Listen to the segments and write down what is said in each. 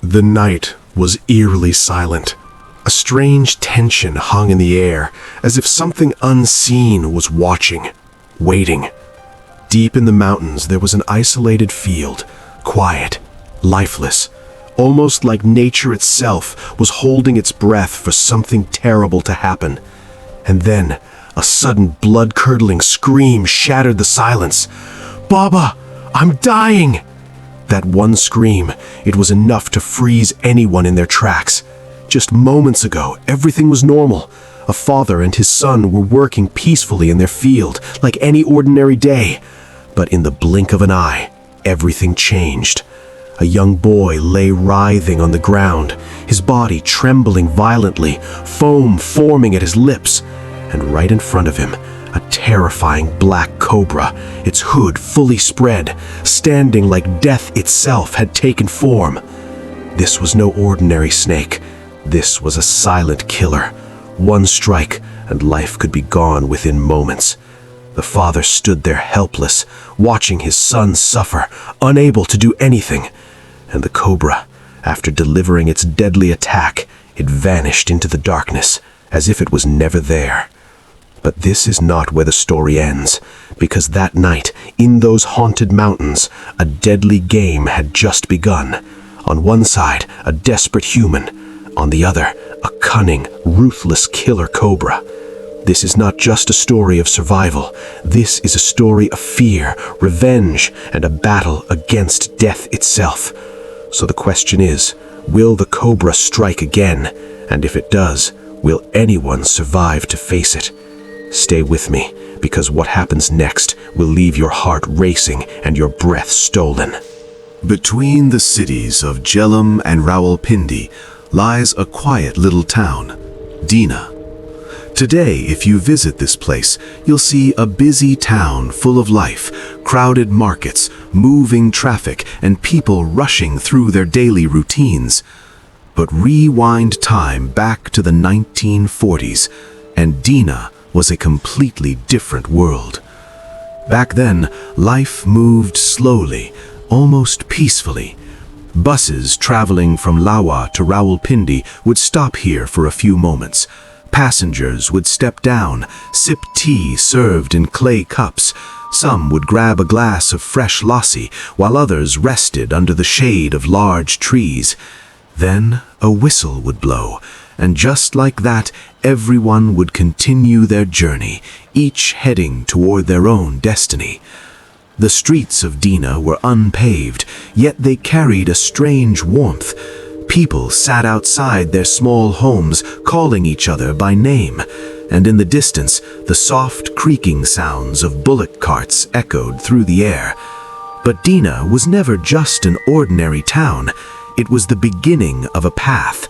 The night was eerily silent. A strange tension hung in the air, as if something unseen was watching, waiting. Deep in the mountains there was an isolated field, quiet, lifeless, almost like nature itself was holding its breath for something terrible to happen. And then, a sudden blood-curdling scream shattered the silence. "Baba, I'm dying!" That one scream, it was enough to freeze anyone in their tracks. Just moments ago, everything was normal. A father and his son were working peacefully in their field, like any ordinary day. But in the blink of an eye, everything changed. A young boy lay writhing on the ground, his body trembling violently, foam forming at his lips. And right in front of him, a terrifying black cobra, its hood fully spread, standing like death itself had taken form. This was no ordinary snake. This was a silent killer. One strike, and life could be gone within moments. The father stood there helpless, watching his son suffer, unable to do anything. And the cobra, after delivering its deadly attack, it vanished into the darkness, as if it was never there. But this is not where the story ends, because that night, in those haunted mountains, a deadly game had just begun. On one side, a desperate human. On the other, a cunning, ruthless killer cobra. This is not just a story of survival. This is a story of fear, revenge, and a battle against death itself. So the question is, will the cobra strike again? And if it does, will anyone survive to face it? Stay with me, because what happens next will leave your heart racing and your breath stolen. Between the cities of Jhelum and Rawalpindi lies a quiet little town, Dina. Today, if you visit this place, you'll see a busy town full of life, crowded markets, moving traffic, and people rushing through their daily routines. But rewind time back to the 1940s, and Dina was a completely different world. Back then, life moved slowly, almost peacefully. Buses traveling from Lawa to Rawalpindi would stop here for a few moments. Passengers would step down, sip tea served in clay cups. Some would grab a glass of fresh lassi, while others rested under the shade of large trees. Then a whistle would blow, and just like that, everyone would continue their journey, each heading toward their own destiny. The streets of Dina were unpaved, yet they carried a strange warmth. People sat outside their small homes, calling each other by name, and in the distance, the soft creaking sounds of bullock carts echoed through the air. But Dina was never just an ordinary town. It was the beginning of a path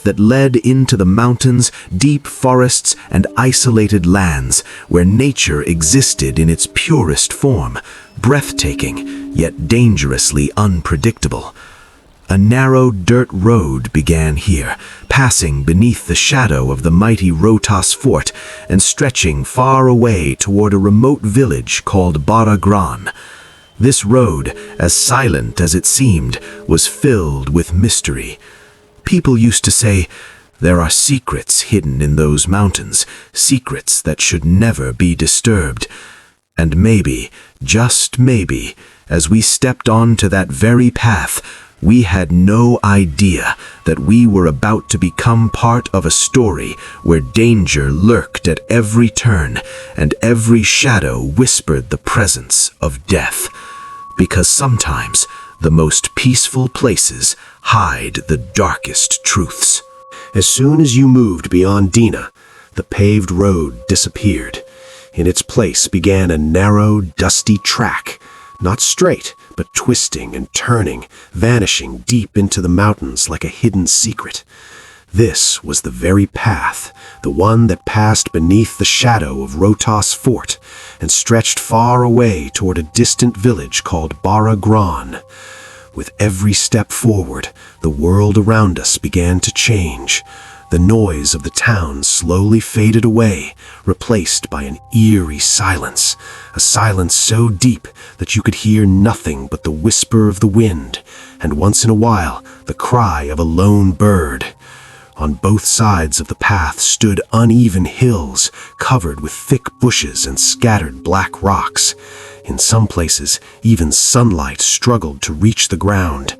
that led into the mountains, deep forests, and isolated lands where nature existed in its purest form, breathtaking, yet dangerously unpredictable. A narrow dirt road began here, passing beneath the shadow of the mighty Rotas fort and stretching far away toward a remote village called Baragran. This road, as silent as it seemed, was filled with mystery. People used to say, there are secrets hidden in those mountains, secrets that should never be disturbed. And maybe, just maybe, as we stepped onto that very path, we had no idea that we were about to become part of a story where danger lurked at every turn and every shadow whispered the presence of death. Because sometimes the most peaceful places hide the darkest truths. As soon as you moved beyond Dina, the paved road disappeared. In its place began a narrow, dusty track, not straight, but twisting and turning, vanishing deep into the mountains like a hidden secret. This was the very path, the one that passed beneath the shadow of Rotas Fort and stretched far away toward a distant village called Baragran. With every step forward, the world around us began to change. The noise of the town slowly faded away, replaced by an eerie silence, a silence so deep that you could hear nothing but the whisper of the wind, and once in a while, the cry of a lone bird. On both sides of the path stood uneven hills, covered with thick bushes and scattered black rocks. In some places, even sunlight struggled to reach the ground.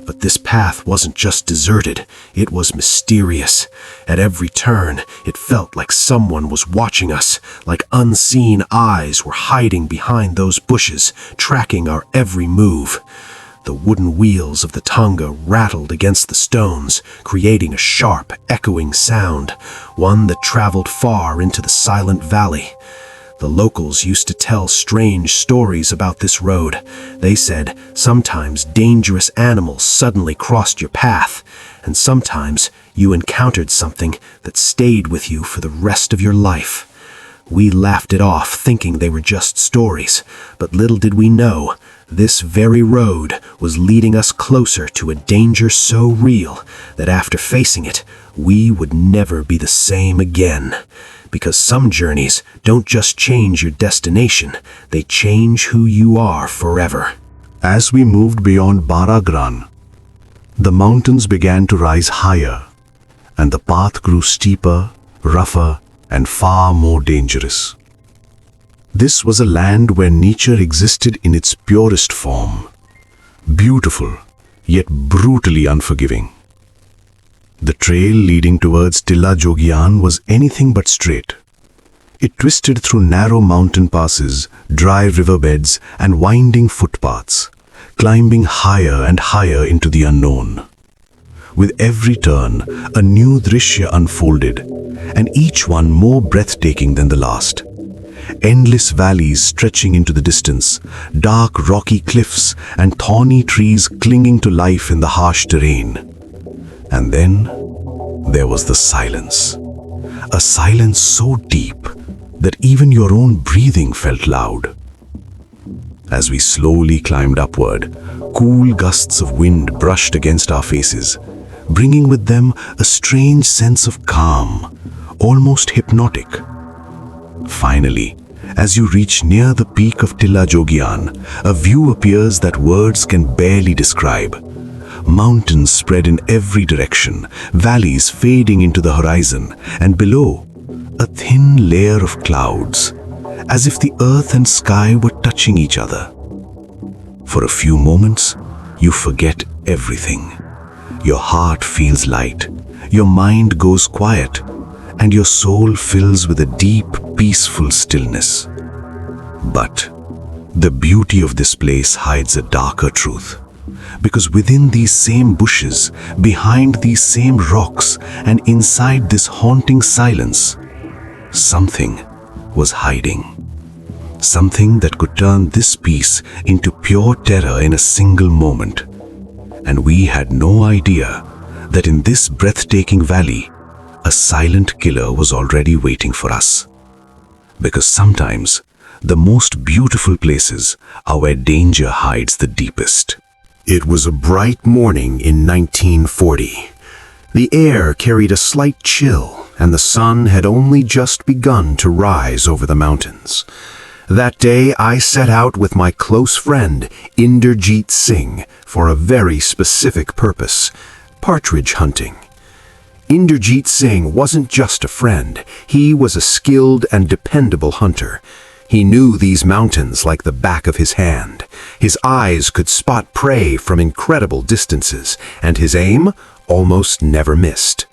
But this path wasn't just deserted, it was mysterious. At every turn, it felt like someone was watching us, like unseen eyes were hiding behind those bushes, tracking our every move. The wooden wheels of the Tonga rattled against the stones, creating a sharp, echoing sound, one that traveled far into the silent valley. The locals used to tell strange stories about this road. They said sometimes dangerous animals suddenly crossed your path, and sometimes you encountered something that stayed with you for the rest of your life. We laughed it off, thinking they were just stories, but little did we know, this very road was leading us closer to a danger so real that after facing it, we would never be the same again. Because some journeys don't just change your destination, they change who you are forever. As we moved beyond Baragran, the mountains began to rise higher, and the path grew steeper, rougher, and far more dangerous. This was a land where nature existed in its purest form, beautiful, yet brutally unforgiving. The trail leading towards Tilla Jogian was anything but straight. It twisted through narrow mountain passes, dry riverbeds, and winding footpaths, climbing higher and higher into the unknown. With every turn, a new drishya unfolded, and each one more breathtaking than the last. Endless valleys stretching into the distance, dark rocky cliffs, and thorny trees clinging to life in the harsh terrain. And then there was the silence. A silence so deep that even your own breathing felt loud. As we slowly climbed upward, cool gusts of wind brushed against our faces, bringing with them a strange sense of calm, almost hypnotic. Finally, as you reach near the peak of Tilla Jogian, a view appears that words can barely describe. Mountains spread in every direction, valleys fading into the horizon, and below, a thin layer of clouds, as if the earth and sky were touching each other. For a few moments, you forget everything. Your heart feels light, your mind goes quiet, and your soul fills with a deep, peaceful stillness. But the beauty of this place hides a darker truth. Because within these same bushes, behind these same rocks, and inside this haunting silence, something was hiding. Something that could turn this peace into pure terror in a single moment. And we had no idea that in this breathtaking valley, a silent killer was already waiting for us. Because sometimes, the most beautiful places are where danger hides the deepest. It was a bright morning in 1940. The air carried a slight chill, and the sun had only just begun to rise over the mountains. That day, I set out with my close friend, Inderjeet Singh, for a very specific purpose: partridge hunting. Inderjeet Singh wasn't just a friend, he was a skilled and dependable hunter. He knew these mountains like the back of his hand. His eyes could spot prey from incredible distances, and his aim almost never missed.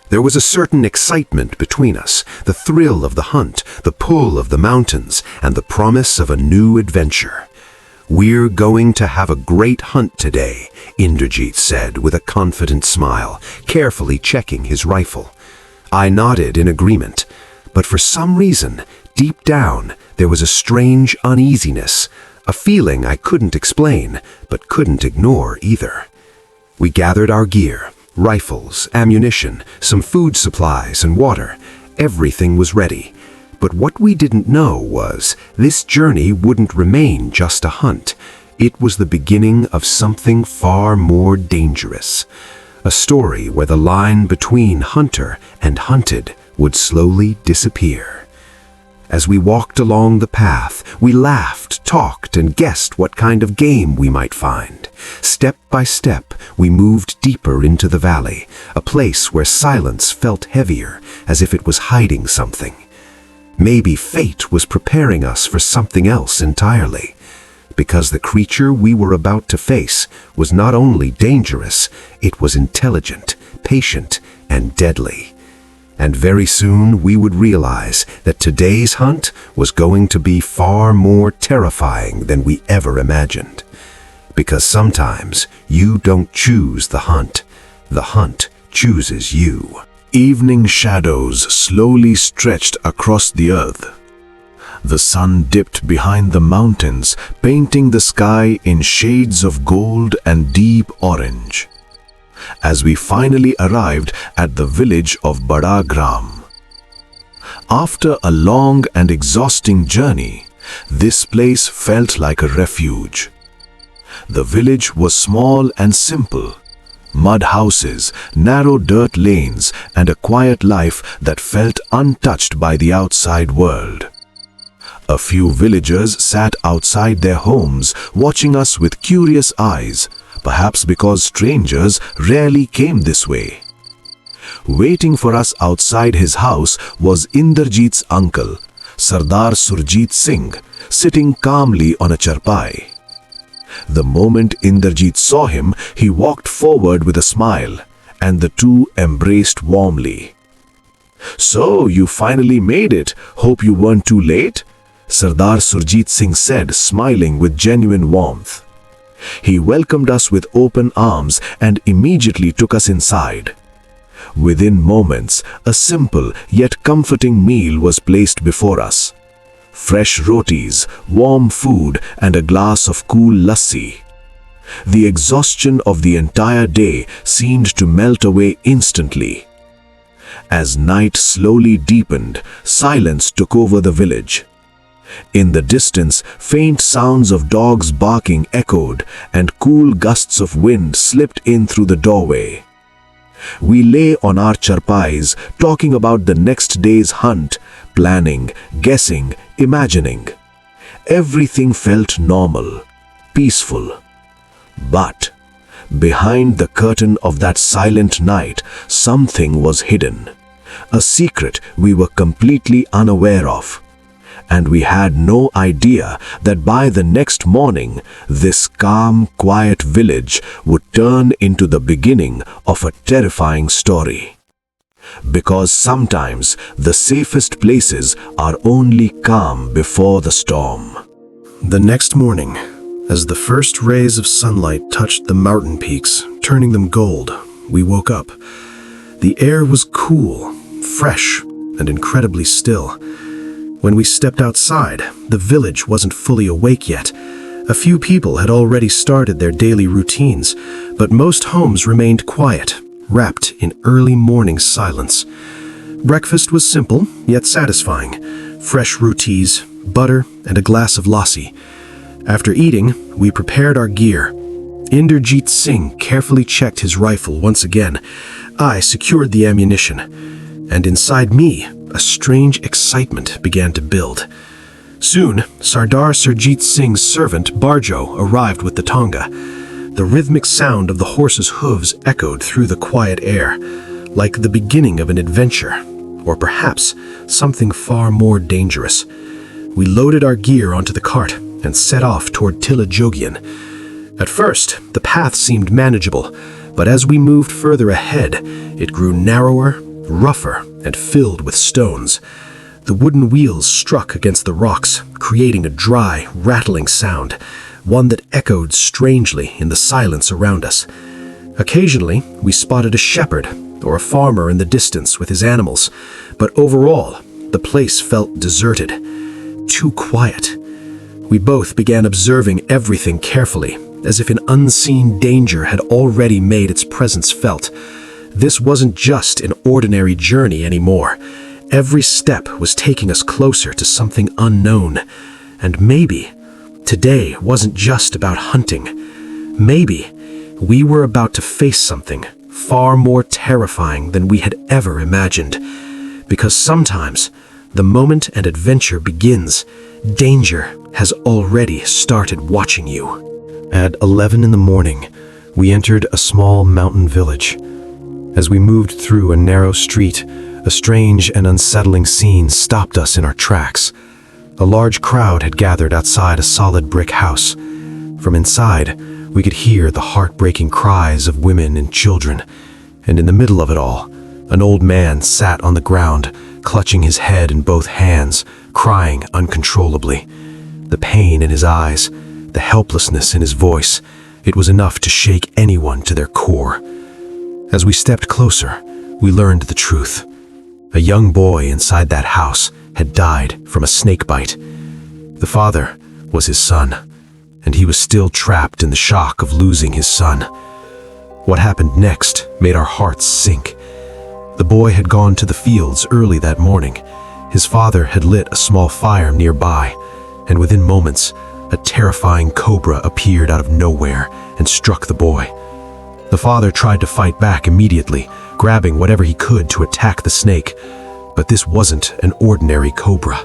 There was a certain excitement between us, the thrill of the hunt, the pull of the mountains, and the promise of a new adventure. "We're going to have a great hunt today," Inderjeet said with a confident smile, carefully checking his rifle. I nodded in agreement, but for some reason, deep down, there was a strange uneasiness, a feeling I couldn't explain, but couldn't ignore either. We gathered our gear, rifles, ammunition, some food supplies, and water. Everything was ready. But what we didn't know was, this journey wouldn't remain just a hunt. It was the beginning of something far more dangerous. A story where the line between hunter and hunted would slowly disappear. As we walked along the path, we laughed, talked, and guessed what kind of game we might find. Step by step, we moved deeper into the valley, a place where silence felt heavier, as if it was hiding something. Maybe fate was preparing us for something else entirely, because the creature we were about to face was not only dangerous, it was intelligent, patient, and deadly. And very soon we would realize that today's hunt was going to be far more terrifying than we ever imagined. Because sometimes you don't choose the hunt chooses you. Evening shadows slowly stretched across the earth. The sun dipped behind the mountains, painting the sky in shades of gold and deep orange. As we finally arrived at the village of Bada Gram. After a long and exhausting journey, this place felt like a refuge. The village was small and simple. Mud houses, narrow dirt lanes, and a quiet life that felt untouched by the outside world. A few villagers sat outside their homes, watching us with curious eyes, perhaps because strangers rarely came this way. Waiting for us outside his house was Inderjeet's uncle, Sardar Surjit Singh, sitting calmly on a charpai. The moment Inderjeet saw him, he walked forward with a smile, and the two embraced warmly. "So, you finally made it. Hope you weren't too late?" Sardar Surjit Singh said, smiling with genuine warmth. He welcomed us with open arms and immediately took us inside. Within moments, a simple yet comforting meal was placed before us. Fresh rotis, warm food, and a glass of cool lassi. The exhaustion of the entire day seemed to melt away instantly. As night slowly deepened, silence took over the village. In the distance, faint sounds of dogs barking echoed, and cool gusts of wind slipped in through the doorway. We lay on our charpais, talking about the next day's hunt, planning, guessing, imagining. Everything felt normal, peaceful. But behind the curtain of that silent night, something was hidden. A secret we were completely unaware of. And we had no idea that by the next morning, this calm, quiet village would turn into the beginning of a terrifying story. Because sometimes the safest places are only calm before the storm. The next morning, as the first rays of sunlight touched the mountain peaks, turning them gold, we woke up. The air was cool, fresh, and incredibly still. When we stepped outside, the village wasn't fully awake yet. A few people had already started their daily routines, but most homes remained quiet, wrapped in early morning silence. Breakfast was simple, yet satisfying. Fresh rotis, butter, and a glass of lassi. After eating, we prepared our gear. Inderjeet Singh carefully checked his rifle once again. I secured the ammunition, and inside me, a strange excitement began to build. Soon, Sardar Surjit Singh's servant, Barjo, arrived with the tonga. The rhythmic sound of the horse's hooves echoed through the quiet air, like the beginning of an adventure, or perhaps something far more dangerous. We loaded our gear onto the cart and set off toward Tilla Jogian. At first, the path seemed manageable, but as we moved further ahead, it grew narrower, rougher, and filled with stones. The wooden wheels struck against the rocks, creating a dry, rattling sound, one that echoed strangely in the silence around us. Occasionally, we spotted a shepherd or a farmer in the distance with his animals, but overall, the place felt deserted, too quiet. We both began observing everything carefully, as if an unseen danger had already made its presence felt. This wasn't just an ordinary journey anymore. Every step was taking us closer to something unknown. And maybe today wasn't just about hunting. Maybe we were about to face something far more terrifying than we had ever imagined. Because sometimes, the moment an adventure begins, danger has already started watching you. At 11 in the morning, we entered a small mountain village. As we moved through a narrow street, a strange and unsettling scene stopped us in our tracks. A large crowd had gathered outside a solid brick house. From inside, we could hear the heartbreaking cries of women and children, and in the middle of it all, an old man sat on the ground, clutching his head in both hands, crying uncontrollably. The pain in his eyes, the helplessness in his voice, it was enough to shake anyone to their core. As we stepped closer, we learned the truth. A young boy inside that house had died from a snake bite. The father was his son, and he was still trapped in the shock of losing his son. What happened next made our hearts sink. The boy had gone to the fields early that morning. His father had lit a small fire nearby, and within moments, a terrifying cobra appeared out of nowhere and struck the boy. The father tried to fight back immediately, grabbing whatever he could to attack the snake. But this wasn't an ordinary cobra.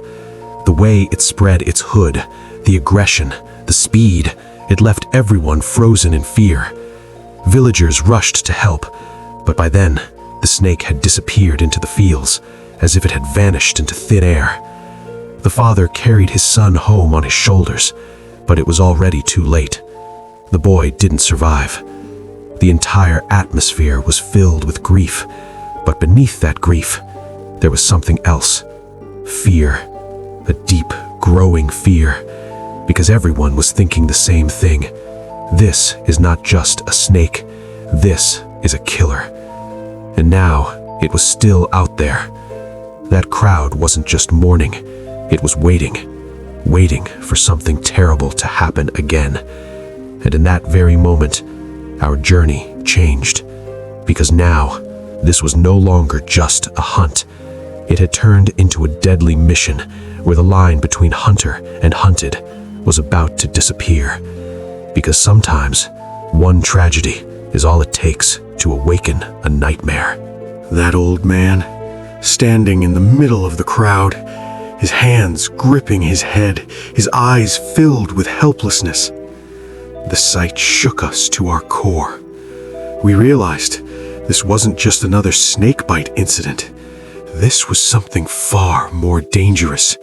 The way it spread its hood, the aggression, the speed, it left everyone frozen in fear. Villagers rushed to help, but by then, the snake had disappeared into the fields, as if it had vanished into thin air. The father carried his son home on his shoulders, but it was already too late. The boy didn't survive. The entire atmosphere was filled with grief, but beneath that grief, there was something else. Fear. A deep, growing fear. Because everyone was thinking the same thing. This is not just a snake. This is a killer. And now, it was still out there. That crowd wasn't just mourning. It was waiting for something terrible to happen again. And in that very moment, our journey changed. Because now, this was no longer just a hunt. It had turned into a deadly mission where the line between hunter and hunted was about to disappear. Because sometimes, one tragedy is all it takes to awaken a nightmare. That old man, standing in the middle of the crowd, his hands gripping his head, his eyes filled with helplessness. The sight shook us to our core. We realized this wasn't just another snakebite incident. This was something far more dangerous.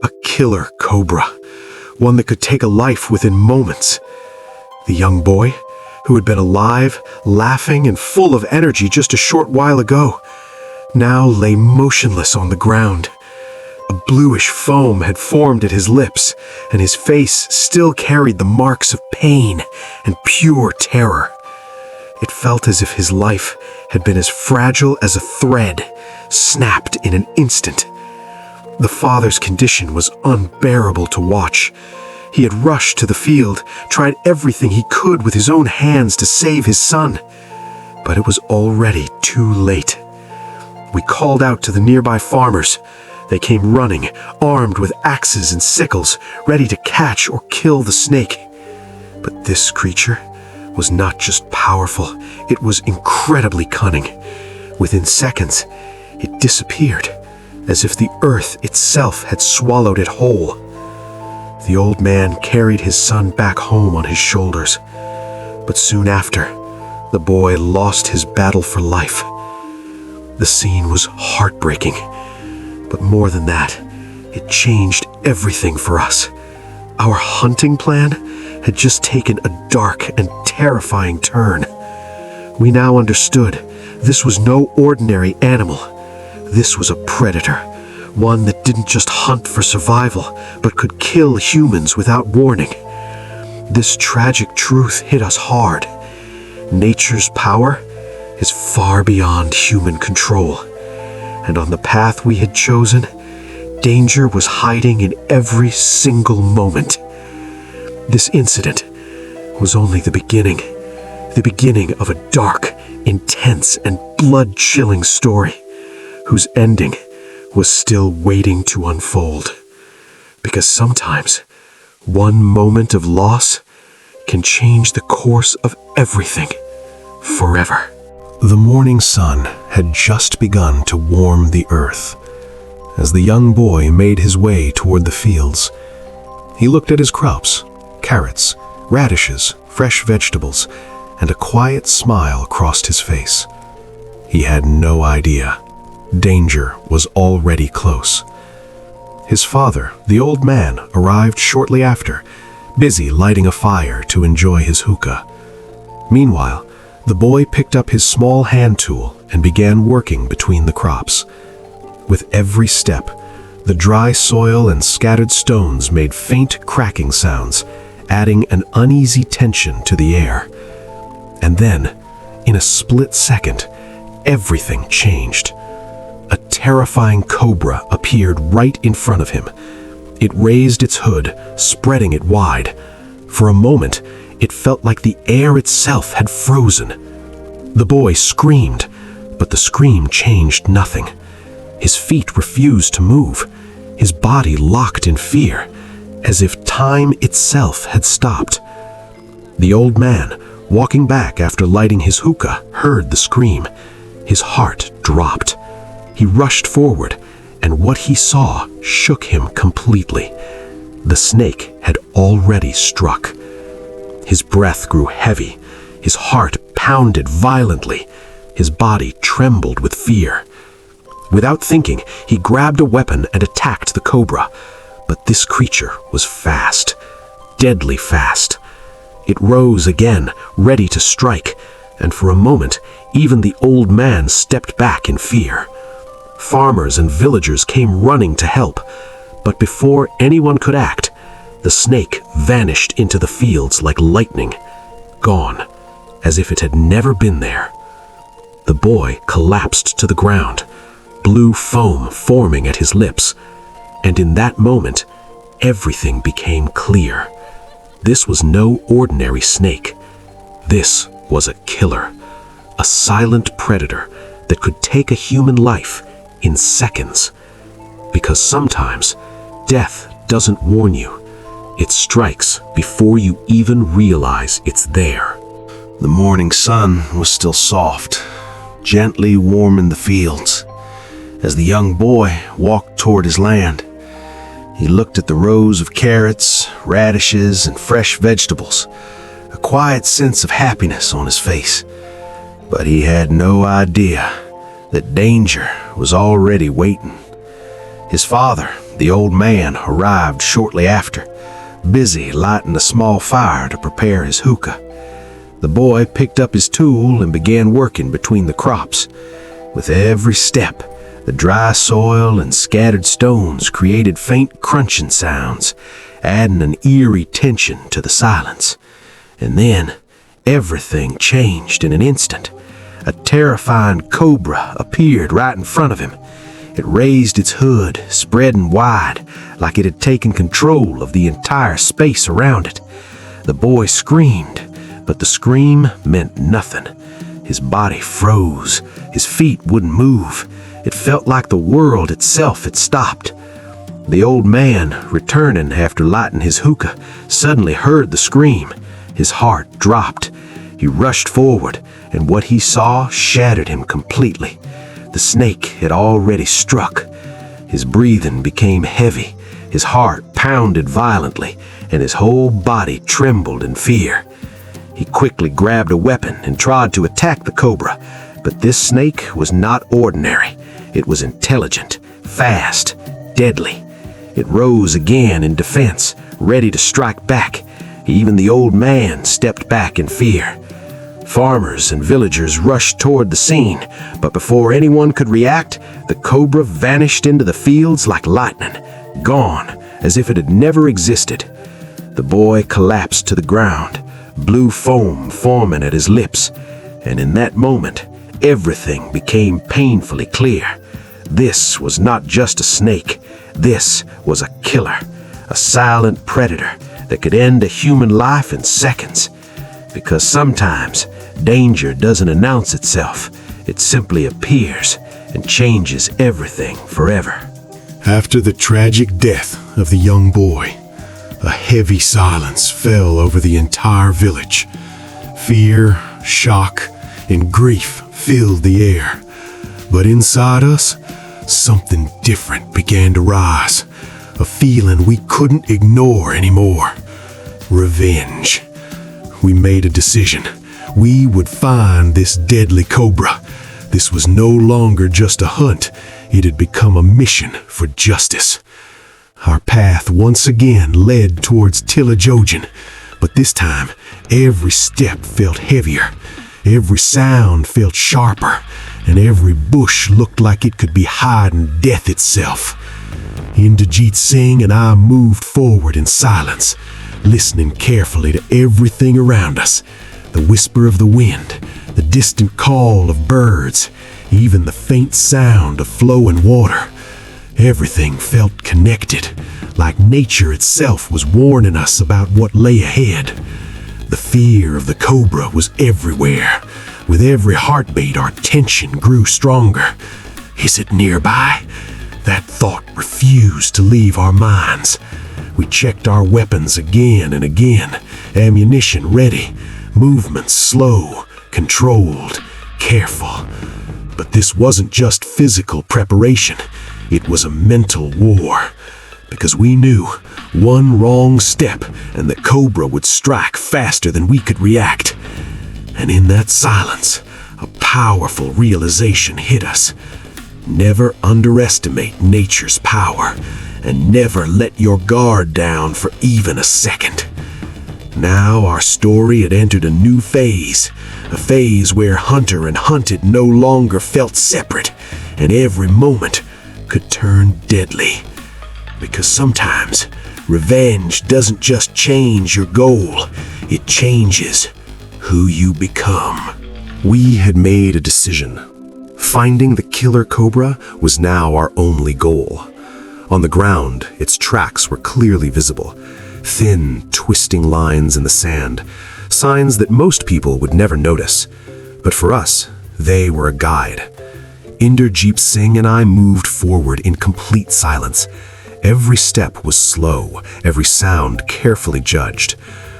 A killer cobra, one that could take a life within moments. The young boy, who had been alive, laughing, and full of energy just a short while ago, now lay motionless on the ground. A bluish foam had formed at his lips, and his face still carried the marks of pain and pure terror. It felt as if his life had been as fragile as a thread, snapped in an instant. The father's condition was unbearable to watch. He had rushed to the field, tried everything he could with his own hands to save his son. But it was already too late. We called out to the nearby farmers. They came running, armed with axes and sickles, ready to catch or kill the snake. But this creature was not just powerful, it was incredibly cunning. Within seconds, it disappeared, as if the earth itself had swallowed it whole. The old man carried his son back home on his shoulders, but soon after, the boy lost his battle for life. The scene was heartbreaking, but more than that, it changed everything for us. Our hunting plan had just taken a dark and terrifying turn. We now understood this was no ordinary animal. This was a predator, one that didn't just hunt for survival, but could kill humans without warning. This tragic truth hit us hard. Nature's power is far beyond human control, and on the path we had chosen, danger was hiding in every single moment. This incident was only the beginning of a dark, intense, and blood-chilling story, whose ending was still waiting to unfold. Because sometimes, one moment of loss can change the course of everything forever. The morning sun had just begun to warm the earth. As the young boy made his way toward the fields, he looked at his crops, carrots, radishes, fresh vegetables, and a quiet smile crossed his face. He had no idea. Danger was already close. His father, the old man, arrived shortly after, busy lighting a fire to enjoy his hookah. Meanwhile, the boy picked up his small hand tool and began working between the crops. With every step, the dry soil and scattered stones made faint cracking sounds, adding an uneasy tension to the air. And then, in a split second, everything changed. A terrifying cobra appeared right in front of him. It raised its hood, spreading it wide. For a moment, it felt like the air itself had frozen. The boy screamed, but the scream changed nothing. His feet refused to move. His body locked in fear, as if time itself had stopped. The old man, walking back after lighting his hookah, heard the scream. His heart dropped. He rushed forward, and what he saw shook him completely. The snake had already struck. His breath grew heavy. His heart pounded violently. His body trembled with fear. Without thinking, he grabbed a weapon and attacked the cobra. But this creature was fast, deadly fast. It rose again, ready to strike, and for a moment, even the old man stepped back in fear. Farmers and villagers came running to help, but before anyone could act, the snake vanished into the fields like lightning, gone, as if it had never been there. The boy collapsed to the ground, blue foam forming at his lips, and in that moment, everything became clear. This was no ordinary snake. This was a killer, a silent predator that could take a human life in seconds. Because sometimes, death doesn't warn you. It strikes before you even realize it's there. The morning sun was still soft, gently warming the fields. As the young boy walked toward his land, he looked at the rows of carrots, radishes, and fresh vegetables, a quiet sense of happiness on his face. But he had no idea that danger was already waiting. His father, the old man, arrived shortly after, busy lighting a small fire to prepare his hookah. The boy picked up his tool and began working between the crops. With every step, the dry soil and scattered stones created faint crunching sounds, adding an eerie tension to the silence. And then, everything changed in an instant. A terrifying cobra appeared right in front of him. It raised its hood, spreading wide, like it had taken control of the entire space around it. The boy screamed, but the scream meant nothing. His body froze. His feet wouldn't move. It felt like the world itself had stopped. The old man, returning after lighting his hookah, suddenly heard the scream. His heart dropped. He rushed forward, and what he saw shattered him completely. The snake had already struck. His breathing became heavy. His heart pounded violently, and his whole body trembled in fear. He quickly grabbed a weapon and tried to attack the cobra, but this snake was not ordinary. It was intelligent, fast, deadly. It rose again in defense, ready to strike back. Even the old man stepped back in fear. Farmers and villagers rushed toward the scene, but before anyone could react, the cobra vanished into the fields like lightning, gone, as if it had never existed. The boy collapsed to the ground, blue foam forming at his lips, and in that moment, everything became painfully clear. This was not just a snake. This was a killer, a silent predator that could end a human life in seconds. Because sometimes, danger doesn't announce itself. It simply appears and changes everything forever. After the tragic death of the young boy, a heavy silence fell over the entire village. Fear, shock, and grief filled the air. But inside us, something different began to rise, a feeling we couldn't ignore anymore. Revenge. We made a decision. We would find this deadly cobra. This was no longer just a hunt. It had become a mission for justice. Our path once again led towards Tilajojan, but this time every step felt heavier, every sound felt sharper, and every bush looked like it could be hiding death itself. Inderjeet Singh and I moved forward in silence, listening carefully to everything around us, the whisper of the wind, the distant call of birds, even the faint sound of flowing water. Everything felt connected, like nature itself was warning us about what lay ahead. The fear of the cobra was everywhere. With every heartbeat, our tension grew stronger. Is it nearby? That thought refused to leave our minds. We checked our weapons again and again, ammunition ready, movements slow, controlled, careful. But this wasn't just physical preparation. It was a mental war, because we knew one wrong step and the cobra would strike faster than we could react. And in that silence, a powerful realization hit us. Never underestimate nature's power, and never let your guard down for even a second. Now our story had entered a new phase, a phase where hunter and hunted no longer felt separate, and every moment could turn deadly. Because sometimes revenge doesn't just change your goal, it changes who you become. We had made a decision. Finding the killer cobra was now our only goal. On the ground, its tracks were clearly visible, thin, twisting lines in the sand, signs that most people would never notice. But for us, they were a guide. Inderjeet Singh and I moved forward in complete silence. Every step was slow, every sound carefully judged.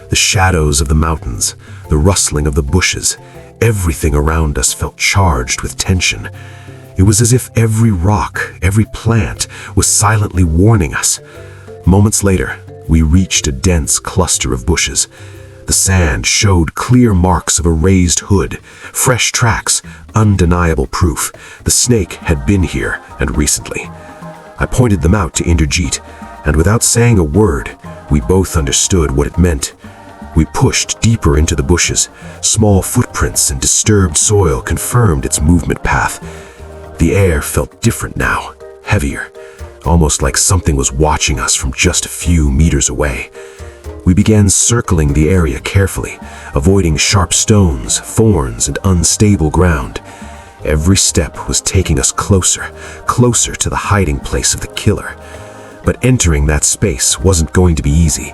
The shadows of the mountains, the rustling of the bushes, everything around us felt charged with tension. It was as if every rock, every plant was silently warning us. Moments later, we reached a dense cluster of bushes. The sand showed clear marks of a raised hood, fresh tracks, undeniable proof. The snake had been here, and recently. I pointed them out to Inderjeet, and without saying a word, we both understood what it meant. We pushed deeper into the bushes. Small footprints and disturbed soil confirmed its movement path. The air felt different now, heavier, almost like something was watching us from just a few meters away. We began circling the area carefully, avoiding sharp stones, thorns, and unstable ground. Every step was taking us closer, closer to the hiding place of the killer. But entering that space wasn't going to be easy.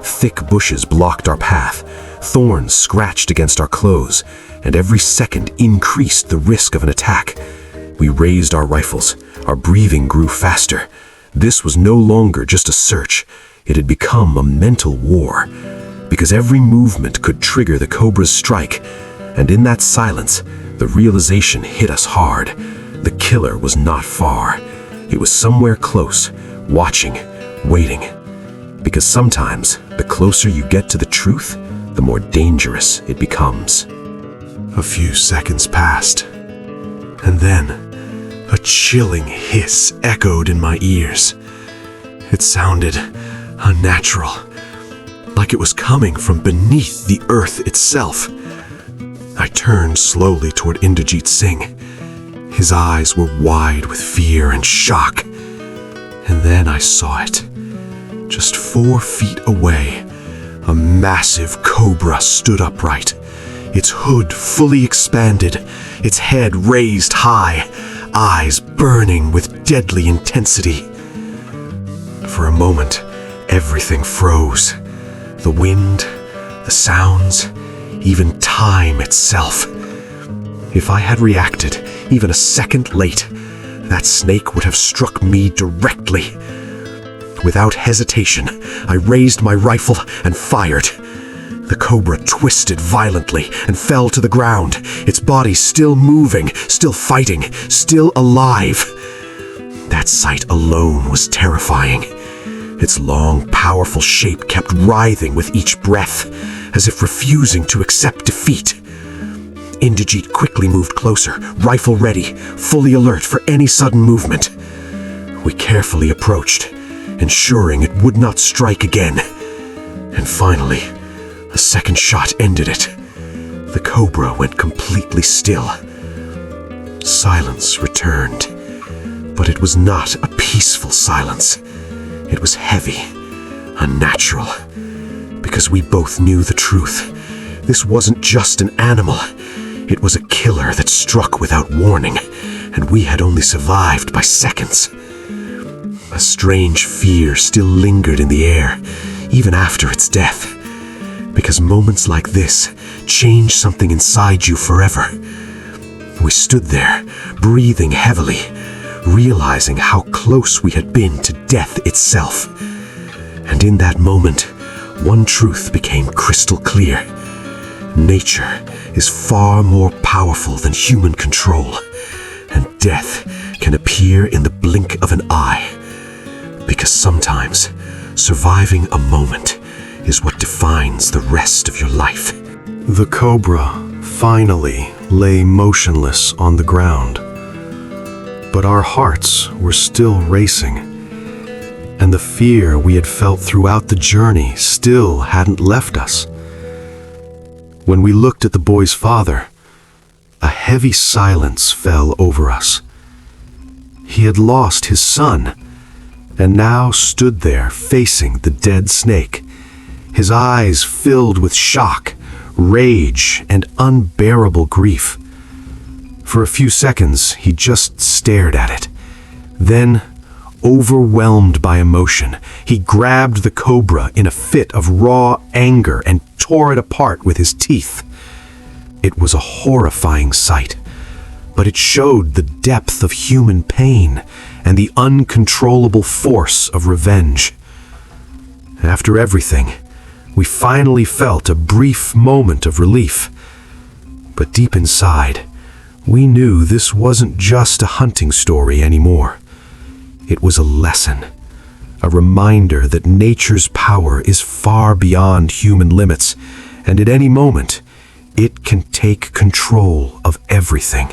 Thick bushes blocked our path, thorns scratched against our clothes, and every second increased the risk of an attack. We raised our rifles, our breathing grew faster. This was no longer just a search, it had become a mental war, because every movement could trigger the cobra's strike, and in that silence, the realization hit us hard. The killer was not far. It was somewhere close, watching, waiting. Because sometimes, the closer you get to the truth, the more dangerous it becomes. A few seconds passed, and then a chilling hiss echoed in my ears. It sounded unnatural, like it was coming from beneath the earth itself. I turned slowly toward Inderjeet Singh. His eyes were wide with fear and shock. And then I saw it. Just 4 feet away, a massive cobra stood upright, its hood fully expanded, its head raised high, eyes burning with deadly intensity. For a moment, everything froze. The wind, the sounds, even time itself. If I had reacted even a second late, that snake would have struck me directly. Without hesitation, I raised my rifle and fired. The cobra twisted violently and fell to the ground, its body still moving, still fighting, still alive. That sight alone was terrifying. Its long, powerful shape kept writhing with each breath, as if refusing to accept defeat. Indrajit quickly moved closer, rifle ready, fully alert for any sudden movement. We carefully approached, ensuring it would not strike again. And finally, a second shot ended it. The cobra went completely still. Silence returned, but it was not a peaceful silence. It was heavy, unnatural, because we both knew the truth. This wasn't just an animal. It was a killer that struck without warning, and we had only survived by seconds. A strange fear still lingered in the air, even after its death, because moments like this change something inside you forever. We stood there, breathing heavily, realizing how close we had been to death itself. And in that moment, one truth became crystal clear. Nature is far more powerful than human control, and death can appear in the blink of an eye. Because sometimes, surviving a moment is what defines the rest of your life. The cobra finally lay motionless on the ground. But our hearts were still racing, and the fear we had felt throughout the journey still hadn't left us. When we looked at the boy's father, a heavy silence fell over us. He had lost his son, and now stood there facing the dead snake, his eyes filled with shock, rage, and unbearable grief. For a few seconds, he just stared at it. Then, overwhelmed by emotion, he grabbed the cobra in a fit of raw anger and tore it apart with his teeth. It was a horrifying sight, but it showed the depth of human pain and the uncontrollable force of revenge. After everything, we finally felt a brief moment of relief. But deep inside, we knew this wasn't just a hunting story anymore. It was a lesson, a reminder that nature's power is far beyond human limits, and at any moment, it can take control of everything.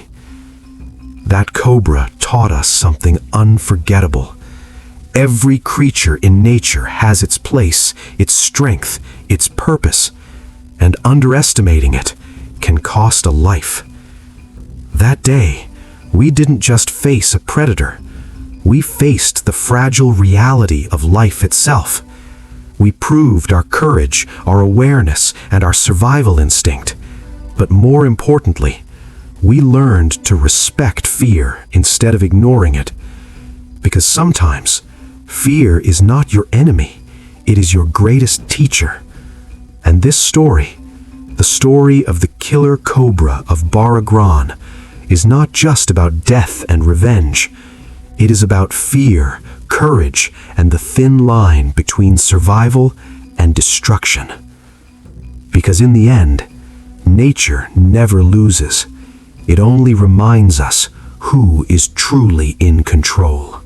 That cobra taught us something unforgettable. Every creature in nature has its place, its strength, its purpose, and underestimating it can cost a life. That day, we didn't just face a predator. We faced the fragile reality of life itself. We proved our courage, our awareness, and our survival instinct. But more importantly, we learned to respect fear instead of ignoring it. Because sometimes, fear is not your enemy. It is your greatest teacher. And this story, the story of the killer cobra of Baragran, is not just about death and revenge. It is about fear, courage, and the thin line between survival and destruction. Because in the end, nature never loses. It only reminds us who is truly in control.